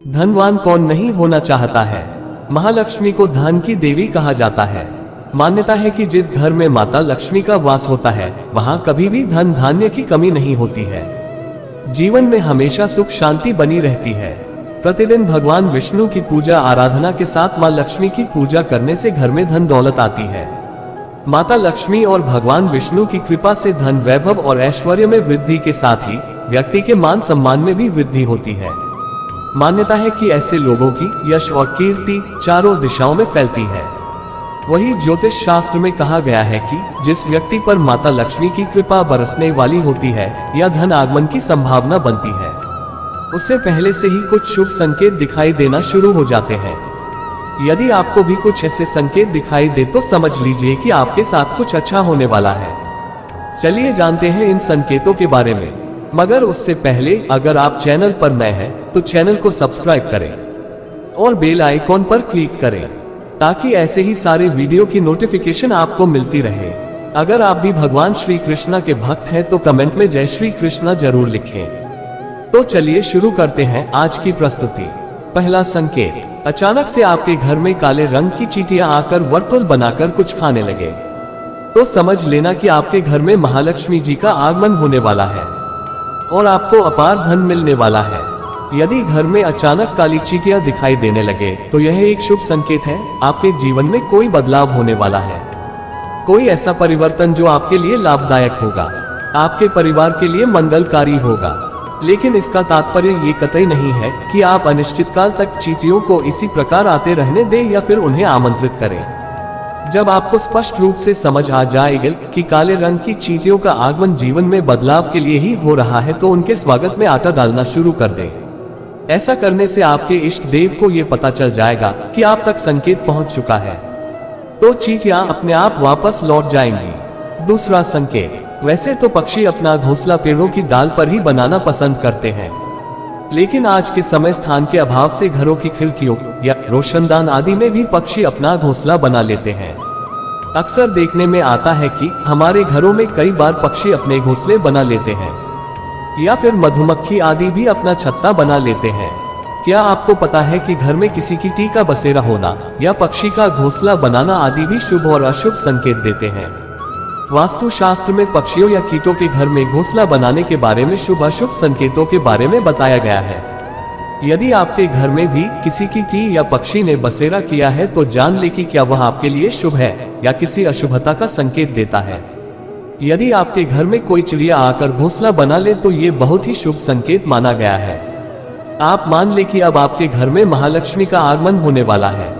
धनवान कौन नहीं होना चाहता है। महालक्ष्मी को धन की देवी कहा जाता है। मान्यता है कि जिस घर में माता लक्ष्मी का वास होता है वहां कभी भी धन धान्य की कमी नहीं होती है। जीवन में हमेशा सुख शांति बनी रहती है। प्रतिदिन भगवान विष्णु की पूजा आराधना के साथ मां लक्ष्मी की पूजा करने से घर में धन दौलत आती है। माता लक्ष्मी और भगवान विष्णु की कृपा से धन वैभव और ऐश्वर्य में वृद्धि के साथ ही व्यक्ति के मान सम्मान में भी वृद्धि होती है। मान्यता है कि ऐसे लोगों की यश और कीर्ति चारों दिशाओं में फैलती है। वही ज्योतिष शास्त्र में कहा गया है कि जिस व्यक्ति पर माता लक्ष्मी की कृपा बरसने वाली होती है या धन आगमन की संभावना बनती है, उससे पहले से ही कुछ शुभ संकेत दिखाई देना शुरू हो जाते हैं। यदि आपको भी कुछ ऐसे संकेत दिखाई दे तो समझ लीजिए कि आपके साथ कुछ अच्छा होने वाला है। चलिए जानते हैं इन संकेतों के बारे में, मगर उससे पहले अगर आप चैनल पर नए हैं तो चैनल को सब्सक्राइब करें और बेल आइकॉन पर क्लिक करें ताकि ऐसे ही सारे वीडियो की नोटिफिकेशन आपको मिलती रहे। अगर आप भी भगवान श्री कृष्ण के भक्त हैं तो कमेंट में जय श्री कृष्ण जरूर लिखें। तो चलिए शुरू करते हैं आज की प्रस्तुति। पहला संकेत, अचानक से आपके घर में काले रंग की चींटियां आकर वर्तुल बनाकर कुछ खाने लगे तो समझ लेना कि आपके घर में महालक्ष्मी जी का आगमन होने वाला है और आपको अपार धन मिलने वाला है। यदि घर में अचानक काली चींटियां दिखाई देने लगे तो यह एक शुभ संकेत है। आपके जीवन में कोई बदलाव होने वाला है, कोई ऐसा परिवर्तन जो आपके लिए लाभदायक होगा, आपके परिवार के लिए मंगलकारी होगा। लेकिन इसका तात्पर्य ये कतई नहीं है कि आप अनिश्चित काल तक चींटियों को इसी प्रकार आते रहने दें या फिर उन्हें आमंत्रित करें। जब आपको स्पष्ट रूप से समझ आ जाएगा कि काले रंग की चींटियों का आगमन जीवन में बदलाव के लिए ही हो रहा है तो उनके स्वागत में आटा डालना शुरू कर दें। ऐसा करने से आपके इष्ट देव को ये पता चल जाएगा कि आप तक संकेत पहुंच चुका है, तो चींटियां अपने आप वापस लौट जाएंगी। दूसरा संकेत, वैसे तो पक्षी अपना घोंसला पेड़ों की डाल पर ही बनाना पसंद करते हैं, लेकिन आज के समय स्थान के अभाव से घरों की खिड़कियों या रोशनदान आदि में भी पक्षी अपना घोंसला बना लेते हैं। अक्सर देखने में आता है कि हमारे घरों में कई बार पक्षी अपने घोंसले बना लेते हैं या फिर मधुमक्खी आदि भी अपना छत्ता बना लेते हैं। क्या आपको पता है कि घर में किसी की टीका बसेरा होना या पक्षी का घोंसला बनाना आदि भी शुभ और अशुभ संकेत देते हैं। वास्तु शास्त्र में पक्षियों या कीटों के घर में घोंसला बनाने के बारे में शुभ अशुभ संकेतों के बारे में बताया गया है। यदि आपके घर में भी किसी की टी या पक्षी ने बसेरा किया है तो जान ले कि क्या वह आपके लिए शुभ है या किसी अशुभता का संकेत देता है। यदि आपके घर में कोई चिड़िया आकर घोंसला बना ले तो ये बहुत ही शुभ संकेत माना गया है। आप मान ले कि अब आपके घर में महालक्ष्मी का आगमन होने वाला है।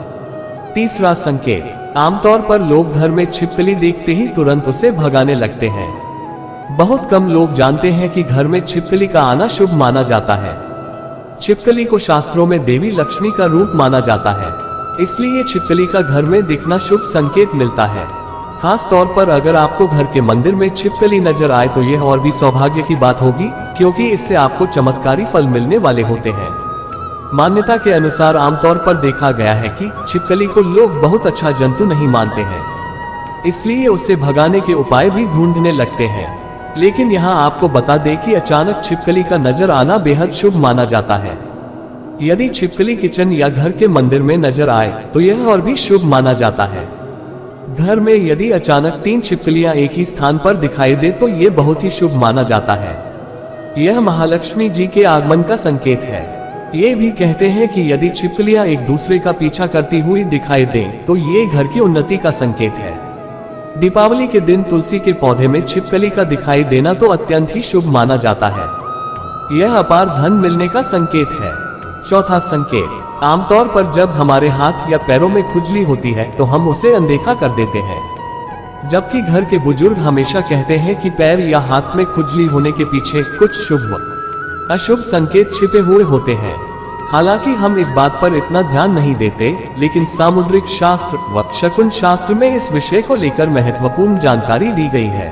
तीसरा संकेत, आमतौर पर लोग घर में छिपकली देखते ही तुरंत उसे भगाने लगते हैं। बहुत कम लोग जानते हैं कि घर में छिपकली का आना शुभ माना जाता है। छिपकली को शास्त्रों में देवी लक्ष्मी का रूप माना जाता है, इसलिए छिपकली का घर में दिखना शुभ संकेत मिलता है। खास तौर पर अगर आपको घर के मंदिर में छिपकली नजर आए तो यह और भी सौभाग्य की बात होगी, क्योंकि इससे आपको चमत्कारी फल मिलने वाले होते हैं। मान्यता के अनुसार आमतौर पर देखा गया है कि छिपकली को लोग बहुत अच्छा जंतु नहीं मानते हैं, इसलिए उसे भगाने के उपाय भी ढूंढने लगते हैं। लेकिन यहाँ आपको बता दें कि अचानक छिपकली का नजर आना बेहद शुभ माना जाता है। यदि छिपकली किचन या घर के मंदिर में नजर आए तो यह और भी शुभ माना जाता है। घर में यदि अचानक 3 छिपकलियां एक ही स्थान पर दिखाई दे तो ये बहुत ही शुभ माना जाता है। यह महालक्ष्मी जी के आगमन का संकेत है। ये भी कहते हैं कि यदि छिपकलियां एक दूसरे का पीछा करती हुई दिखाई दें तो ये घर की उन्नति का संकेत है। दीपावली के दिन तुलसी के पौधे में छिपकली का दिखाई देना तो अत्यंत ही शुभ माना जाता है। यह अपार धन मिलने का संकेत है। चौथा संकेत, आमतौर पर जब हमारे हाथ या पैरों में खुजली होती है तो हम उसे अनदेखा कर देते हैं, जबकि घर के बुजुर्ग हमेशा कहते हैं कि पैर या हाथ में खुजली होने के पीछे कुछ शुभ अशुभ संकेत छिपे हुए होते हैं। हालांकि हम इस बात पर इतना ध्यान नहीं देते, लेकिन सामुद्रिक शास्त्र व शकुन शास्त्र में इस विषय को लेकर महत्वपूर्ण जानकारी दी गई है।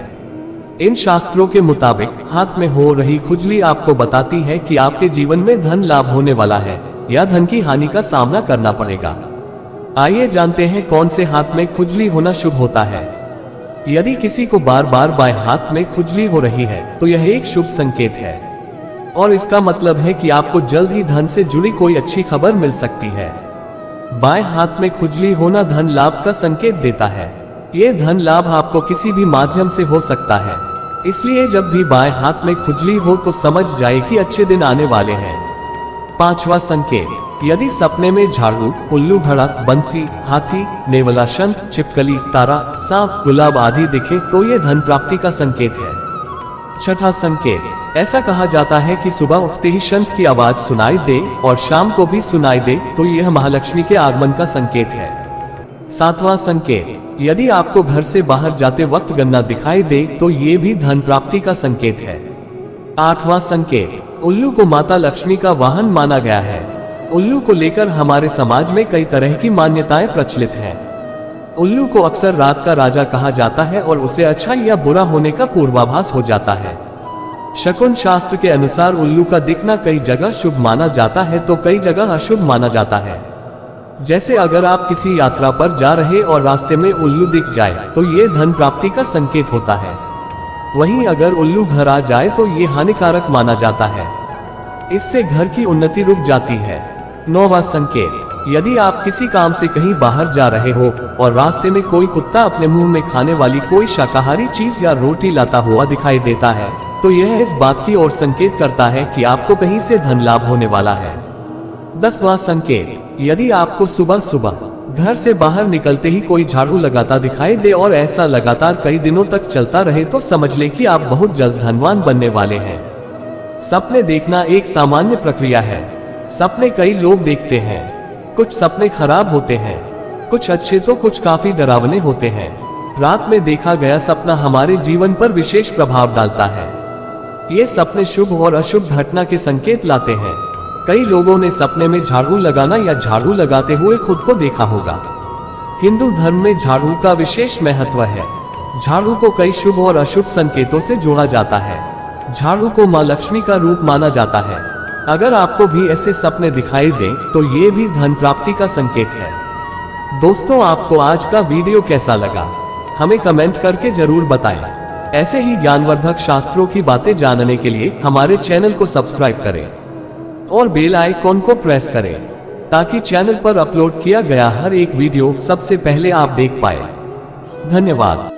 इन शास्त्रों के मुताबिक हाथ में हो रही खुजली आपको बताती है कि आपके जीवन में धन लाभ होने वाला है या धन की हानि का सामना करना पड़ेगा। आइए जानते हैं कौन से हाथ में खुजली होना शुभ होता है। यदि किसी को बार बार बाएं हाथ में खुजली हो रही है तो यह एक शुभ संकेत है। और इसका मतलब है कि आपको जल्द ही धन से जुड़ी कोई अच्छी खबर मिल सकती है। बाएं हाथ में खुजली होना धन लाभ का संकेत देता है। ये धन लाभ आपको किसी भी माध्यम से हो सकता है, इसलिए जब भी बाएं हाथ में खुजली हो तो समझ जाए कि अच्छे दिन आने वाले हैं। पांचवा संकेत, यदि सपने में झाड़ू, उल्लू घड़ा, बंसी, हाथी, नेवला, शंख, छिपकली, तारा, सांप, गुलाब आदि दिखे तो ये धन प्राप्ति का संकेत है। छठा संकेत, ऐसा कहा जाता है कि सुबह उठते ही शंख की आवाज सुनाई दे और शाम को भी सुनाई दे तो यह महालक्ष्मी के आगमन का संकेत है। सातवां संकेत, यदि आपको घर से बाहर जाते वक्त गन्ना दिखाई दे तो ये भी धन प्राप्ति का संकेत है। आठवां संकेत, उल्लू को माता लक्ष्मी का वाहन माना गया है। उल्लू को लेकर हमारे समाज में कई तरह की मान्यताएं प्रचलित हैं। उल्लू को अक्सर रात का राजा कहा जाता है और उसे अच्छा या बुरा होने का पूर्वाभास हो जाता है। शकुन शास्त्र के अनुसार उल्लू का दिखना कई जगह शुभ माना जाता है तो कई जगह अशुभ माना जाता है। जैसे अगर आप किसी यात्रा पर जा रहे और रास्ते में उल्लू दिख जाए तो ये धन प्राप्ति का संकेत होता है। वहीं अगर उल्लू घर आ जाए तो ये हानिकारक माना जाता है, इससे घर की उन्नति रुक जाती है। नौवां संकेत, यदि आप किसी काम से कहीं बाहर जा रहे हो और रास्ते में कोई कुत्ता अपने मुंह में खाने वाली कोई शाकाहारी चीज या रोटी लाता हुआ दिखाई देता है तो यह इस बात की ओर संकेत करता है कि आपको कहीं से धन लाभ होने वाला है। 10वां संकेत, यदि आपको सुबह सुबह घर से बाहर निकलते ही कोई झाड़ू लगाता दिखाई दे और ऐसा लगातार कई दिनों तक चलता रहे तो समझ ले कि आप बहुत जल्द धनवान बनने वाले हैं। सपने देखना एक सामान्य प्रक्रिया है। सपने कई लोग देखते हैं। कुछ सपने खराब होते हैं, कुछ अच्छे तो कुछ काफी डरावने होते हैं। रात में देखा गया सपना हमारे जीवन पर विशेष प्रभाव डालता है। ये सपने शुभ और अशुभ घटना के संकेत लाते हैं। कई लोगों ने सपने में झाड़ू लगाना या झाड़ू लगाते हुए खुद को देखा होगा। हिंदू धर्म में झाड़ू का विशेष महत्व है। झाड़ू को कई शुभ और अशुभ संकेतों से जोड़ा जाता है। झाड़ू को मां लक्ष्मी का रूप माना जाता है। अगर आपको भी ऐसे सपने दिखाई दें तो ये भी धन प्राप्ति का संकेत है। दोस्तों, आपको आज का वीडियो कैसा लगा हमें कमेंट करके जरूर बताएं। ऐसे ही ज्ञानवर्धक शास्त्रों की बातें जानने के लिए हमारे चैनल को सब्सक्राइब करें और बेल आइकॉन को प्रेस करें ताकि चैनल पर अपलोड किया गया हर एक वीडियो सबसे पहले आप देख पाए। धन्यवाद।